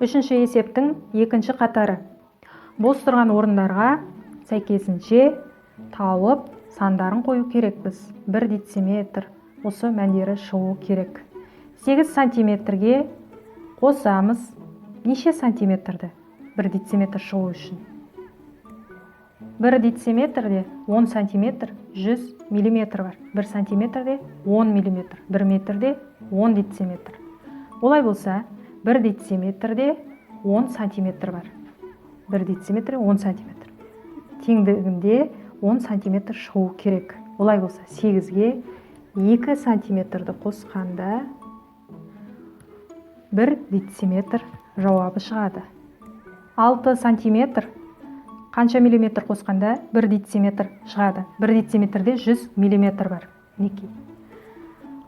Үшінші есептің екінші қатары. Бос тұрған орындарға сәйкесінше тауып сандарын қою керекпіз. 1 дециметр осы мәндері шығу керек. 8 сантиметрге қосамыз. Неше сантиметрді 1 дециметр шығу үшін? 1 дециметрде 10 сантиметр 100 миллиметр бар. 1 сантиметрде 10 миллиметр. 1 метрде 10 дециметр. Олай болса, 1 дециметрде 10 сантиметр бар. 1 дециметрде 10 сантиметр. Теңдігінде 10 сантиметр шығу керек. Олай болса, 8-ге 2 сантиметрді қосқанда 1 дециметр жауабы шығады. 6 сантиметр қанша миллиметр қосқанда 1 дециметр шығады. 1 дециметрде 100 миллиметр бар.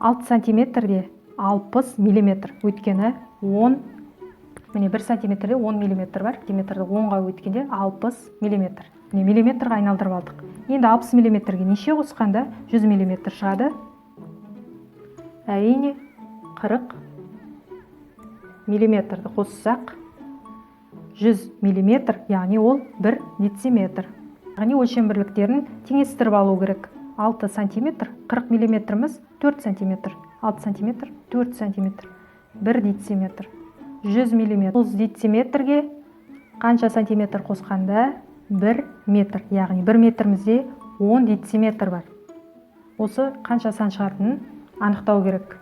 6 сантиметрде 60 миллиметр. Өйткені 1 сантиметрде 10 миллиметр бар. Деметрді 10-ға өткенде 60 миллиметр. Миллиметрға айналдырып алдық. Енді 60 миллиметрге неше қосқанда 100 миллиметр шығады? Әрине 40 миллиметрді қоссақ 100 миллиметр, яғни ол 1 дециметр. Яғни өлшем бірліктерін теңестіріп алу керек. 6 сантиметр, 40 миллиметріміз 4 сантиметр. 6 сантиметр, 4 сантиметр, 1 дециметр. 100 миллиметр. 100 дециметрге қанша сантиметр қосқанда 1 метр. Яғни 1 метрімізде 10 дециметр бар. Осы қанша сан шығатынын анықтау керек.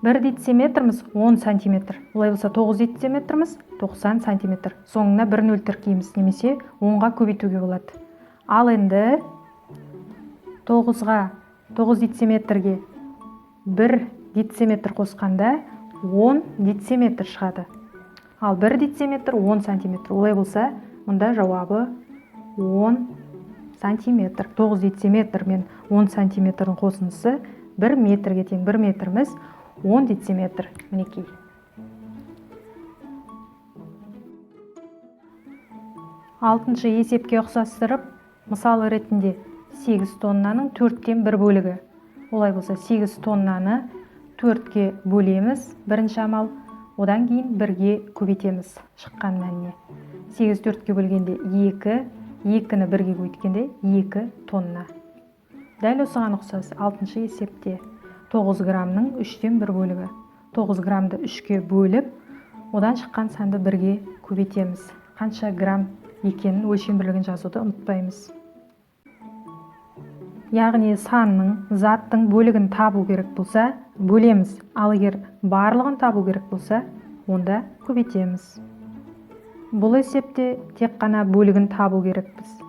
1 дециметріміз 10 сантиметр. Олай болса 9 дециметріміз 90 сантиметр. Соңына 1 нөл тіркейміз, немесе 10-ға көбейтуге болады. Ал енді 9 дециметрге 1 дециметр қосқанда 10 дециметр шығады. Ал 1 дециметр 10 сантиметр. Олай болса, мұнда жауабы 10 сантиметр. 9 дециметр мен 10 сантиметрдің қосындысы 1 метрге тең. 1 метріміз 10 дециметр. Мінекей. Алтыншы есепке ұқсастырып, мысалы ретінде 8 тоннаның 4-тен 1 бөлігі. Олай болса, 8 тоннаны 4-ке бөлеміз. Бірінші амал, одан кейін 1-ге көбейтеміз шыққан мәніне. 8 4-ке бөлгенде 2, 2-ні 1-ге көбейткенде 2 тонна. Дәл осыған ұқсас 6-шы есепте 9 грамның 3-тен 1 бөлігі. 9 грамды 3-ке бөліп, одан шыққан санды 1-ге көбейтеміз. Қанша грамм екенін өлшем бірлігін жазуды ұмытпаймыз. Яғни санның, заттың бөлігін табу керек болса, бөлеміз. Ал егер барлығын табу керек болса, онда көбейтеміз. Бұл есепте тек қана бөлігін табу керекпіз.